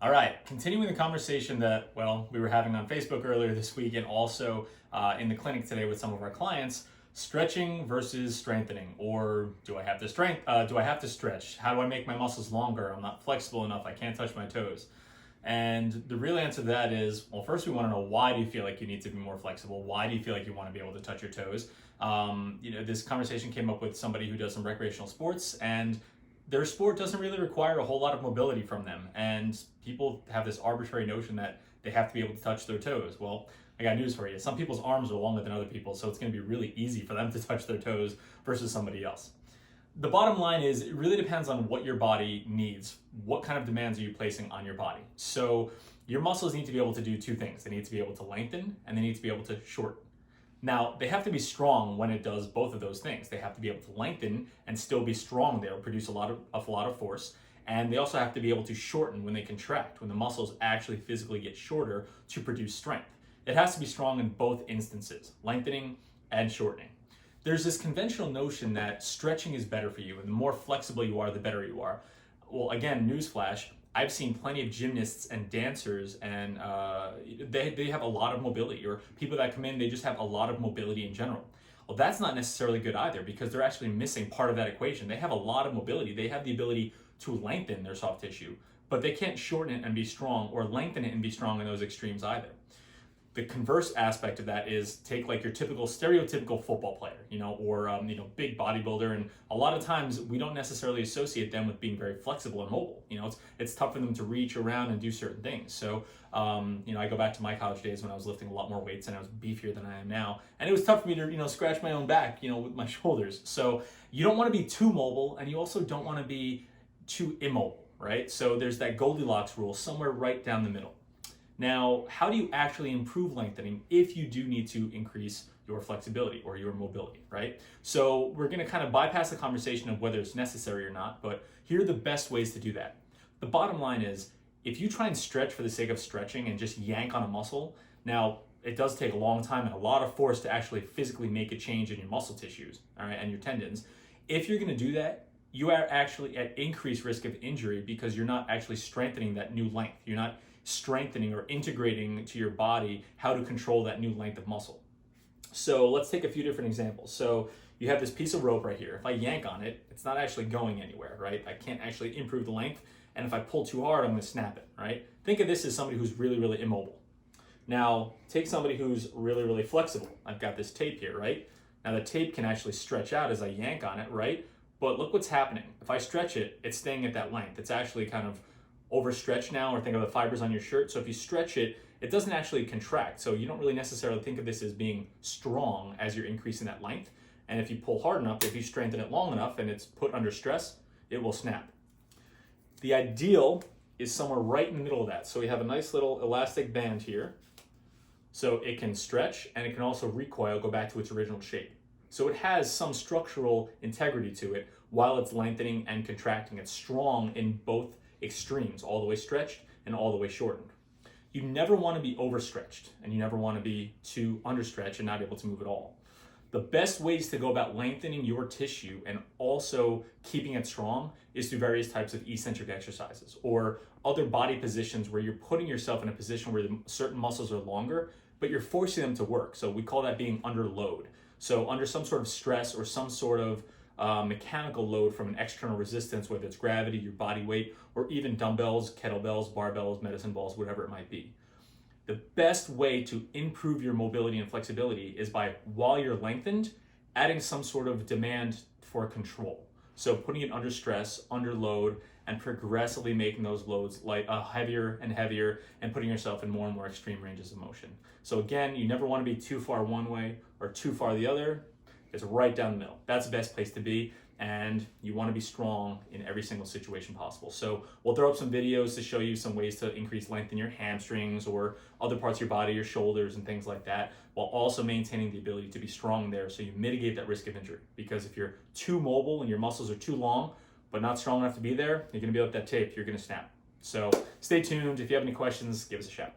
All right, continuing the conversation that, well, we were having on Facebook earlier this week and also in the clinic today with some of our clients, stretching versus strengthening, or do I have to do I have to stretch? How do I make my muscles longer? I'm not flexible enough. I can't touch my toes. And the real answer to that is, well, first we want to know, why do you feel like you need to be more flexible? Why do you feel like you want to be able to touch your toes? This conversation came up with somebody who does some recreational sports, and their sport doesn't really require a whole lot of mobility from them. And people have this arbitrary notion that they have to be able to touch their toes. Well, I got news for you. Some people's arms are longer than other people, so it's going to be really easy for them to touch their toes versus somebody else. The bottom line is, it really depends on what your body needs. What kind of demands are you placing on your body? So your muscles need to be able to do two things. They need to be able to lengthen and they need to be able to shorten. Now, they have to be strong when it does both of those things. They have to be able to lengthen and still be strong there, produce a lot of force. And they also have to be able to shorten when they contract, when the muscles actually physically get shorter to produce strength. It has to be strong in both instances, lengthening and shortening. There's this conventional notion that stretching is better for you, and the more flexible you are, the better you are. Well, again, newsflash, I've seen plenty of gymnasts and dancers, and they have a lot of mobility, or people that come in, they just have a lot of mobility in general. Well, that's not necessarily good either, because they're actually missing part of that equation. They have a lot of mobility. They have the ability to lengthen their soft tissue, but they can't shorten it and be strong, or lengthen it and be strong in those extremes either. The converse aspect of that is, take like your typical stereotypical football player, or big bodybuilder, and a lot of times we don't necessarily associate them with being very flexible and mobile. It's tough for them to reach around and do certain things. So I go back to my college days when I was lifting a lot more weights and I was beefier than I am now, and it was tough for me to scratch my own back with my shoulders. So you don't want to be too mobile, and you also don't want to be too immobile, right? So there's that Goldilocks rule, somewhere right down the middle. Now, how do you actually improve lengthening if you do need to increase your flexibility or your mobility, right? So we're going to kind of bypass the conversation of whether it's necessary or not, but here are the best ways to do that. The bottom line is, if you try and stretch for the sake of stretching and just yank on a muscle, now it does take a long time and a lot of force to actually physically make a change in your muscle tissues, all right, and your tendons. If you're going to do that, you are actually at increased risk of injury, because you're not actually strengthening that new length. You're not strengthening or integrating to your body how to control that new length of muscle. So let's take a few different examples. So you have this piece of rope right here. If I yank on it, it's not actually going anywhere, right? I can't actually improve the length. And if I pull too hard, I'm going to snap it, right? Think of this as somebody who's really, really immobile. Now, take somebody who's really, really flexible. I've got this tape here, right? Now the tape can actually stretch out as I yank on it, right? But look what's happening. If I stretch it, it's staying at that length. It's actually kind of overstretched now, or think of the fibers on your shirt. So if you stretch it, it doesn't actually contract. So you don't really necessarily think of this as being strong as you're increasing that length. And if you pull hard enough, if you strengthen it long enough and it's put under stress, it will snap. The ideal is somewhere right in the middle of that. So we have a nice little elastic band here. So it can stretch and it can also recoil, go back to its original shape. So it has some structural integrity to it while it's lengthening and contracting. It's strong in both extremes, all the way stretched and all the way shortened. You never want to be overstretched, and you never want to be too understretched and not able to move at all. The best ways to go about lengthening your tissue and also keeping it strong is through various types of eccentric exercises, or other body positions where you're putting yourself in a position where certain muscles are longer, but you're forcing them to work. So we call that being under load. So under some sort of stress or some sort of mechanical load from an external resistance, whether it's gravity, your body weight, or even dumbbells, kettlebells, barbells, medicine balls, whatever it might be. The best way to improve your mobility and flexibility is by, while you're lengthened, adding some sort of demand for control. So putting it under stress, under load, and progressively making those loads heavier and heavier, and putting yourself in more and more extreme ranges of motion. So again, you never want to be too far one way or too far the other. It's right down the middle. That's the best place to be, and you want to be strong in every single situation possible. So we'll throw up some videos to show you some ways to increase length in your hamstrings or other parts of your body, your shoulders and things like that, while also maintaining the ability to be strong there, so you mitigate that risk of injury. Because if you're too mobile and your muscles are too long but not strong enough to be there, you're going to be like that tape, you're going to snap. So stay tuned. If you have any questions, give us a shout.